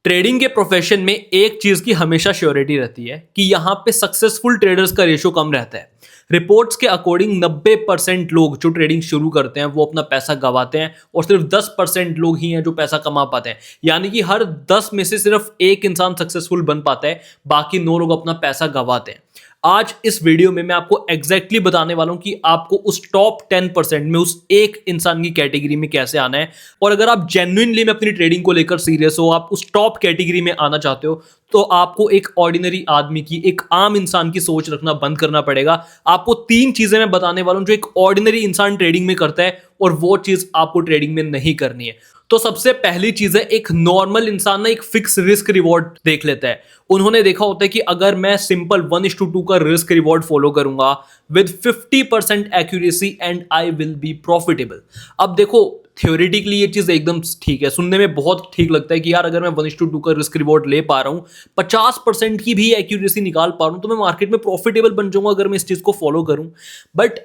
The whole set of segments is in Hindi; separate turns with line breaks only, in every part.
ट्रेडिंग के प्रोफेशन में एक चीज की हमेशा श्योरिटी रहती है कि यहाँ पे सक्सेसफुल ट्रेडर्स का रेशो कम रहता है। रिपोर्ट्स के अकॉर्डिंग 90% लोग जो ट्रेडिंग शुरू करते हैं वो अपना पैसा गंवाते हैं और सिर्फ 10% लोग ही हैं जो पैसा कमा पाते हैं। यानी कि हर 10 में से सिर्फ एक इंसान सक्सेसफुल बन पाता है, बाकी 9 लोग अपना पैसा गंवाते हैं। आज इस वीडियो में मैं आपको एग्जैक्टली बताने वाला हूं कि आपको उस टॉप 10% में उस एक इंसान की कैटेगरी में कैसे आना है। और अगर आप जेन्युइनली में अपनी ट्रेडिंग को लेकर सीरियस हो, आप उस टॉप कैटेगरी में आना चाहते हो, तो आपको एक ऑर्डिनरी आदमी की, एक आम इंसान की सोच रखना बंद करना पड़ेगा। आपको 3 चीजें मैं बताने वाला हूं जो एक ऑर्डिनरी इंसान ट्रेडिंग में करता है और वो चीज आपको ट्रेडिंग में नहीं करनी है। तो सबसे पहली चीज है, एक नॉर्मल इंसान ना एक फिक्स रिस्क रिवॉर्ड देख लेता है। उन्होंने देखा होता है कि अगर मैं सिंपल 1:2 का रिस्क रिवॉर्ड फॉलो करूंगा with 50% accuracy and I will be profitable. अब देखो, थ्योरेटिकली ये चीज एकदम ठीक है, सुनने में बहुत ठीक लगता है कि यार अगर मैं 1:2 का रिस्क रिवॉर्ड ले पा रहा हूं, 50% की भी एक्यूरेसी निकाल पा रहा हूं, तो मैं मार्केट में प्रॉफिटेबल बन जाऊंगा अगर मैं इस चीज को फॉलो करूं। बट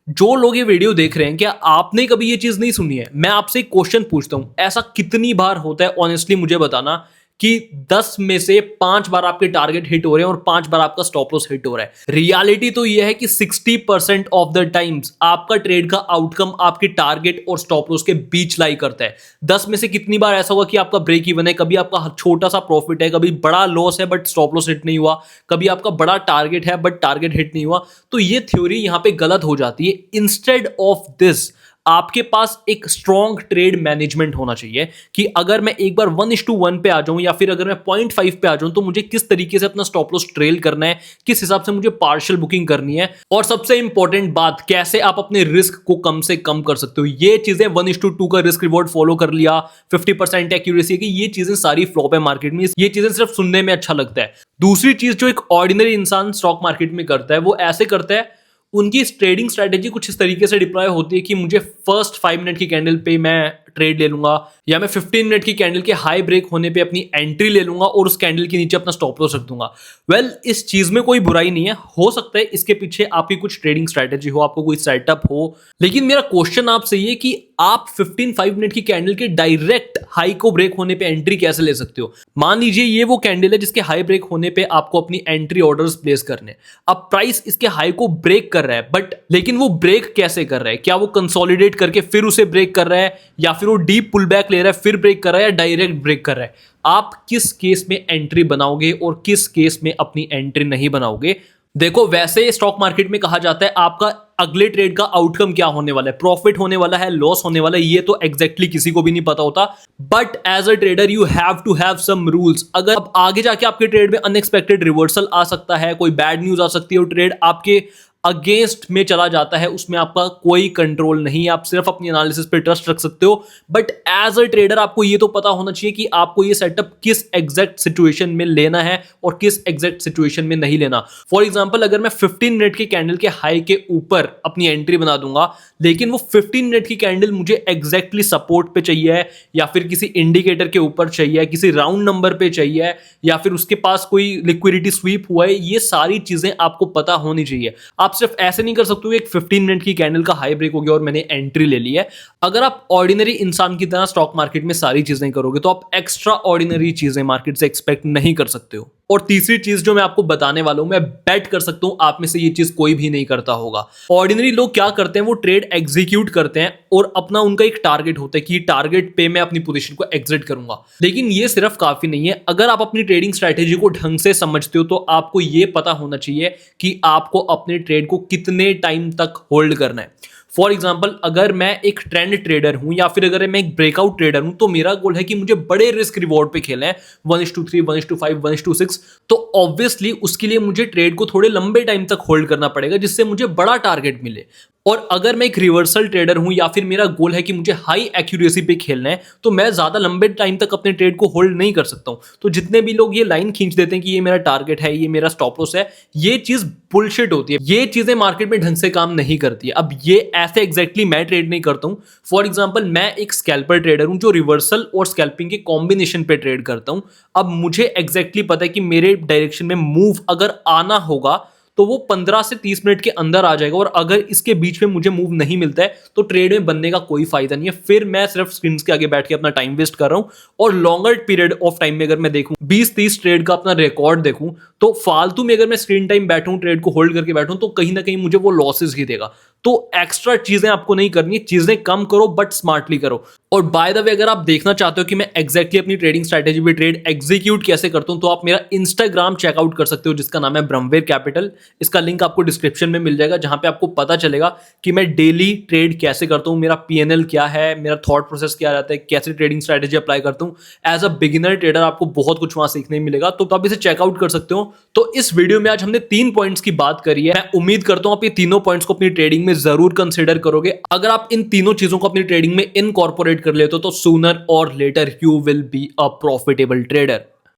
जो लोग ये वीडियो देख रहे हैं, क्या आपने कभी ये चीज नहीं सुनी है? मैं आपसे एक क्वेश्चन पूछता हूं, ऐसा कितनी बार होता है ऑनेस्टली मुझे बताना कि 10 में से 5 बार आपके टारगेट हिट हो रहे हैं और 5 बार आपका स्टॉप लॉस हिट हो रहा है। रियलिटी तो ये है कि 60% ऑफ द टाइम्स आपका ट्रेड का आउटकम आपके टारगेट और स्टॉप लॉस के बीच लाई करता है। 10 में से कितनी बार ऐसा हुआ कि आपका ब्रेक इवन है, कभी आपका छोटा सा प्रॉफिट है, कभी बड़ा लॉस है बट स्टॉप लॉस हिट नहीं हुआ, कभी आपका बड़ा टारगेट है बट टारगेट हिट नहीं हुआ। तो ये थ्योरी यहां पे गलत हो जाती है। इंस्टेड ऑफ दिस, आपके पास एक स्ट्रॉन्ग ट्रेड मैनेजमेंट होना चाहिए कि अगर मैं एक बार 1:1 पे आ जाऊं या फिर अगर मैं 0.5 पे आ जाऊं तो मुझे किस तरीके से अपना स्टॉप लॉस ट्रेल करना है, किस हिसाब से मुझे पार्शियल बुकिंग करनी है, और सबसे इंपॉर्टेंट बात, कैसे आप अपने रिस्क को कम से कम कर सकते हो। ये चीजें 1:2 का रिस्क रिवॉर्ड फॉलो कर लिया, 50% एक्यूरेसी की, ये चीजें सारी फ्लॉप है मार्केट में। ये चीजें सिर्फ सुनने में अच्छा लगता है। दूसरी चीज जो एक ऑर्डिनरी इंसान स्टॉक मार्केट में करता है, वो ऐसे करता है, उनकी ट्रेडिंग स्ट्रेटेजी कुछ इस तरीके से डिप्लॉय होती है कि मुझे फर्स्ट 5 मिनट की कैंडल पे मैं ट्रेड ले लूंगा, या मैं 15 मिनट की कैंडल के हाई ब्रेक होने पे अपनी एंट्री ले लूंगा और उस कैंडल के नीचे अपना स्टॉप लॉस रख दूंगा। वेल, इस चीज में कोई बुराई नहीं है, हो सकता है इसके पीछे आपकी कुछ ट्रेडिंग स्ट्रेटेजी हो, आपको कोई सेटअप हो। लेकिन मेरा क्वेश्चन आपसे ये कि आप 5 मिनट की कैंडल के डायरेक्ट हाई को ब्रेक होने पे एंट्री कैसे ले सकते हो? मान लीजिए ये वो कैंडल है जिसके हाई ब्रेक होने पे आपको अपनी एंट्री ऑर्डर्स प्लेस करने। अब प्राइस इसके हाई को ब्रेक कर रहा है, बट लेकिन वो ब्रेक कैसे कर रहा है? क्या वो कंसोलिडेट करके फिर उसे ब्रेक कर रहा है, या फिर वो डीप पुल बैक ले रहा है फिर ब्रेक कर रहा है, या डायरेक्ट ब्रेक कर रहा है? आप किस केस में एंट्री बनाओगे और किस केस में अपनी एंट्री नहीं बनाओगे? देखो, वैसे स्टॉक मार्केट में कहा जाता है आपका अगले ट्रेड का आउटकम क्या होने वाला है, प्रॉफिट होने वाला है, लॉस होने वाला है, ये तो एग्जैक्टली किसी को भी नहीं पता होता। But as a trader you have to have some rules. अगर अब आगे जाके आपके ट्रेड में अनएक्सपेक्टेड रिवर्सल आ सकता है, कोई बैड न्यूज आ सकती है और ट्रेड आपके अगेंस्ट में चला जाता है, उसमें आपका कोई कंट्रोल नहीं है, आप सिर्फ अपनी एनालिसिस पे ट्रस्ट रख सकते हो। बट एज अ ट्रेडर आपको ये तो पता होना चाहिए कि आपको ये सेटअप किस एग्जैक्ट सिचुएशन में लेना है और किस एग्जैक्ट सिचुएशन में नहीं लेना। फॉर एग्जांपल, अगर मैं 15 मिनट की कैंडल के हाई के ऊपर अपनी एंट्री बना दूंगा, लेकिन वो 15 मिनट की कैंडल मुझे एग्जैक्टली सपोर्ट पे चाहिए, या फिर किसी इंडिकेटर के ऊपर चाहिए, किसी राउंड नंबर पे चाहिए, या फिर उसके पास कोई लिक्विडिटी स्वीप हुआ है, ये सारी चीजें आपको पता होनी चाहिए। आप सिर्फ ऐसे नहीं कर सकते हो, एक 15 मिनट की कैंडल का हाई ब्रेक हो गया और मैंने एंट्री ले ली है। अगर आप ऑर्डिनरी इंसान की तरह स्टॉक मार्केट में सारी चीजें करोगे तो आप एक्स्ट्रा ऑर्डिनरी चीजें मार्केट से एक्सपेक्ट नहीं कर सकते हो। और तीसरी चीज जो मैं आपको बताने वाला हूं, मैं बेट कर सकता हूं आप में से ये चीज कोई भी नहीं करता होगा। ऑर्डिनरी लोग क्या करते हैं, वो ट्रेड एग्जीक्यूट करते हैं और अपना उनका एक टारगेट होता है कि टारगेट पे मैं अपनी पोजीशन को एग्जिट करूंगा। लेकिन ये सिर्फ काफी नहीं है। अगर आप अपनी ट्रेडिंग स्ट्रेटेजी को ढंग से समझते हो तो आपको ये पता होना चाहिए कि आपको अपने ट्रेड को कितने टाइम तक होल्ड करना है। फॉर एग्जाम्पल, अगर मैं एक ट्रेंड ट्रेडर हूं या फिर अगर मैं एक ब्रेकआउट ट्रेडर हूं, तो मेरा गोल है कि मुझे बड़े रिस्क रिवॉर्ड पे खेलना है, 1:3, 1:5, 1:6। तो ऑब्वियसली उसके लिए मुझे ट्रेड को थोड़े लंबे टाइम तक होल्ड करना पड़ेगा जिससे मुझे बड़ा टारगेट मिले। और अगर मैं एक रिवर्सल ट्रेडर हूं या फिर मेरा गोल है कि मुझे हाई एक्यूरेसी पे खेलना है, तो मैं ज्यादा लंबे टाइम तक अपने ट्रेड को होल्ड नहीं कर सकता हूं। तो जितने भी लोग ये लाइन खींच देते हैं कि ये मेरा टारगेट है, ये मेरा स्टॉप लॉस है, ये चीज बुलशिट होती है। ये चीजें मार्केट में ढंग से काम नहीं करती है। अब ये ऐसे एग्जैक्टली मैं ट्रेड नहीं करता हूं। फॉर एग्जाम्पल, मैं एक स्कैल्पर ट्रेडर हूं जो रिवर्सल और स्कैल्पिंग के कॉम्बिनेशन पे ट्रेड करता हूं। अब मुझे एग्जैक्टली पता है कि मेरे डायरेक्शन में मूव अगर आना होगा तो वो 15 से 30 मिनट के अंदर आ जाएगा। और अगर इसके बीच में मुझे मूव नहीं मिलता है तो ट्रेड में बनने का कोई फायदा नहीं है, फिर मैं सिर्फ स्क्रीन के आगे बैठ के अपना टाइम वेस्ट कर रहा हूं। और लॉन्गर पीरियड ऑफ टाइम में अगर मैं देखूं 20-30 ट्रेड का अपना रिकॉर्ड देखूं तो फालतू में अगर मैं स्क्रीन टाइम बैठूं, ट्रेड को होल्ड करके बैठूं, तो कहीं ना कहीं मुझे वो लॉसेस ही देगा। तो एक्स्ट्रा चीजें आपको नहीं करनी है, चीजें कम करो बट स्मार्टली करो। और बाय द वे अगर आप देखना चाहते हो कि मैं एग्जैक्टली अपनी ट्रेडिंग स्ट्रैटेजी पे ट्रेड एग्जीक्यूट कैसे करता हूं, तो आप मेरा इंस्टाग्राम चेकआउट कर सकते हो जिसका नाम है ब्रह्मवीर कैपिटल। इसका लिंक आपको डिस्क्रिप्शन में मिल जाएगा, जहां पे आपको पता चलेगा कि मैं डेली ट्रेड कैसे करता हूं, मेरा पीएनएल क्या है, मेरा थॉट प्रोसेस क्या रहता है, कैसे ट्रेडिंग स्ट्रैटेजी अप्लाई करता हूं। एज अ बिगिनर ट्रेडर आपको बहुत कुछ वहां सीखने मिलेगा, तो आप इसे चेकआउट कर सकते हो। तो इस वीडियो में आज हमने 3 पॉइंट्स की बात करी है। मैं उम्मीद करता हूं आप ये तीनों पॉइंट्स को अपनी ट्रेडिंग में जरूर कंसिडर करोगे। अगर आप इन तीनों चीजों को अपनी ट्रेडिंग में इनकॉर्पोरेट कर लेते हो तो सूनर और later you will be a profitable trader.